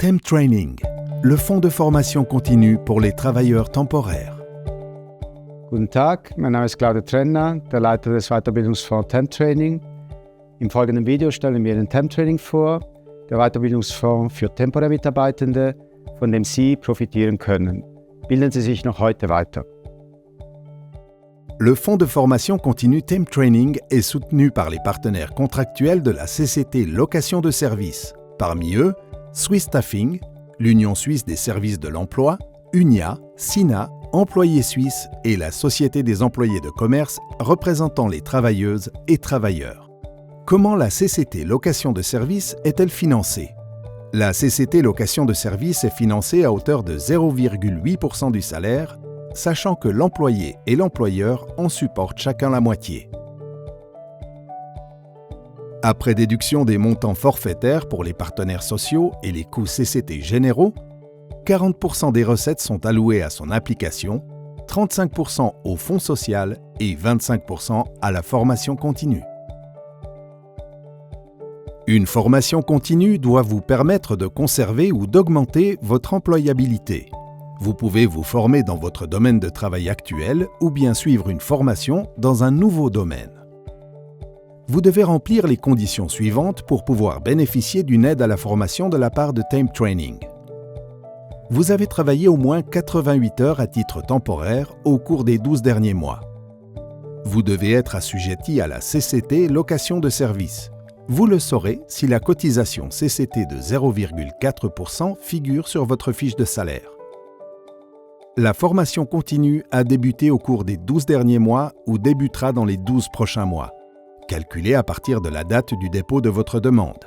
Temp Training, le fonds de formation continue pour les travailleurs temporaires. Guten Tag, mein Name ist Claudio Trenna, der Leiter des Weiterbildungsfonds Temp Training. Im folgenden Video stellen wir den Temp Training vor, der Weiterbildungsfonds für temporäre Mitarbeitende, von dem Sie profitieren können. Bilden Sie sich noch heute weiter. Le fonds de formation continue Temp Training est soutenu par les partenaires contractuels de la CCT Location de Services, parmi eux Swiss Staffing, l'Union suisse des services de l'emploi, UNIA, SINA, Employés suisses et la Société des employés de commerce représentant les travailleuses et travailleurs. Comment la CCT Location de Services est-elle financée? La CCT Location de Services est financée à hauteur de 0,8% du salaire, sachant que l'employé et l'employeur en supportent chacun la moitié. Après déduction des montants forfaitaires pour les partenaires sociaux et les coûts CCT généraux, 40% des recettes sont allouées à son application, 35% au fonds social et 25% à la formation continue. Une formation continue doit vous permettre de conserver ou d'augmenter votre employabilité. Vous pouvez vous former dans votre domaine de travail actuel ou bien suivre une formation dans un nouveau domaine. Vous devez remplir les conditions suivantes pour pouvoir bénéficier d'une aide à la formation de la part de Temp Training. Vous avez travaillé au moins 88 heures à titre temporaire au cours des 12 derniers mois. Vous devez être assujetti à la CCT Location de Services. Vous le saurez si la cotisation CCT de 0,4% figure sur votre fiche de salaire. La formation continue a débuté au cours des 12 derniers mois ou débutera dans les 12 prochains mois, calculée à partir de la date du dépôt de votre demande.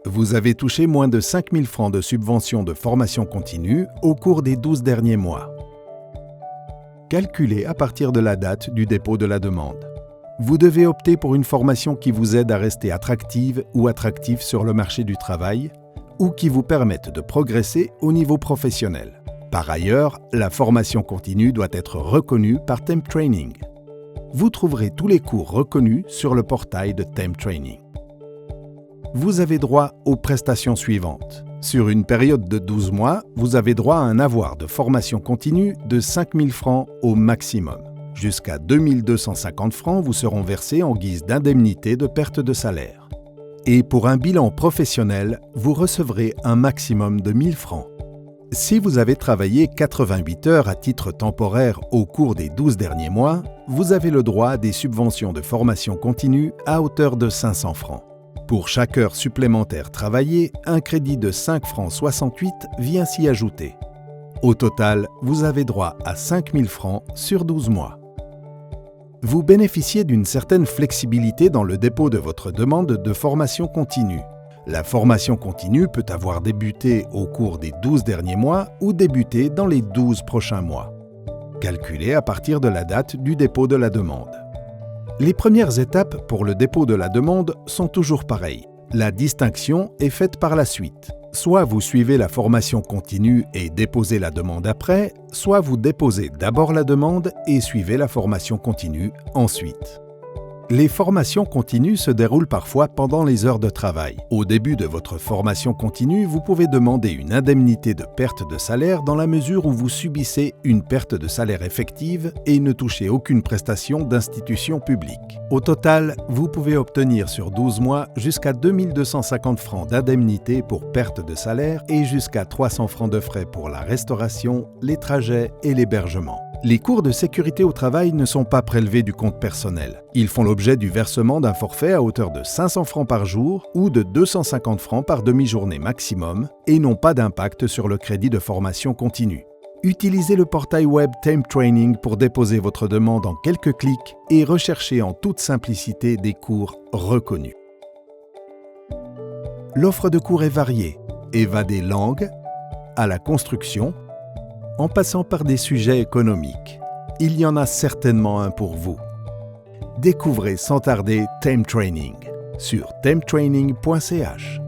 Vous avez touché moins de 5 000 francs de subvention de formation continue au cours des 12 derniers mois, calculée à partir de la date du dépôt de la demande. Vous devez opter pour une formation qui vous aide à rester attractive ou attractif sur le marché du travail ou qui vous permette de progresser au niveau professionnel. Par ailleurs, la formation continue doit être reconnue par Temp Training. Vous trouverez tous les cours reconnus sur le portail de Temp Training. Vous avez droit aux prestations suivantes. Sur une période de 12 mois, vous avez droit à un avoir de formation continue de 5 000 francs au maximum. Jusqu'à 2 250 francs vous seront versés en guise d'indemnité de perte de salaire. Et pour un bilan professionnel, vous recevrez un maximum de 1 000 francs. Si vous avez travaillé 88 heures à titre temporaire au cours des 12 derniers mois, vous avez le droit à des subventions de formation continue à hauteur de 500 francs. Pour chaque heure supplémentaire travaillée, un crédit de 5 francs 68 vient s'y ajouter. Au total, vous avez droit à 5 000 francs sur 12 mois. Vous bénéficiez d'une certaine flexibilité dans le dépôt de votre demande de formation continue. La formation continue peut avoir débuté au cours des 12 derniers mois ou débuter dans les 12 prochains mois, calculée à partir de la date du dépôt de la demande. Les premières étapes pour le dépôt de la demande sont toujours pareilles. La distinction est faite par la suite. Soit vous suivez la formation continue et déposez la demande après, soit vous déposez d'abord la demande et suivez la formation continue ensuite. Les formations continues se déroulent parfois pendant les heures de travail. Au début de votre formation continue, vous pouvez demander une indemnité de perte de salaire dans la mesure où vous subissez une perte de salaire effective et ne touchez aucune prestation d'institution publique. Au total, vous pouvez obtenir sur 12 mois jusqu'à 2 250 francs d'indemnité pour perte de salaire et jusqu'à 300 francs de frais pour la restauration, les trajets et l'hébergement. Les cours de sécurité au travail ne sont pas prélevés du compte personnel. Ils font l'objet du versement d'un forfait à hauteur de 500 francs par jour ou de 250 francs par demi-journée maximum et n'ont pas d'impact sur le crédit de formation continue. Utilisez le portail web Temp Training pour déposer votre demande en quelques clics et recherchez en toute simplicité des cours reconnus. L'offre de cours est variée et va des langues à la construction, en passant par des sujets économiques. Il y en a certainement un pour vous. Découvrez sans tarder Temp Training sur temptraining.ch.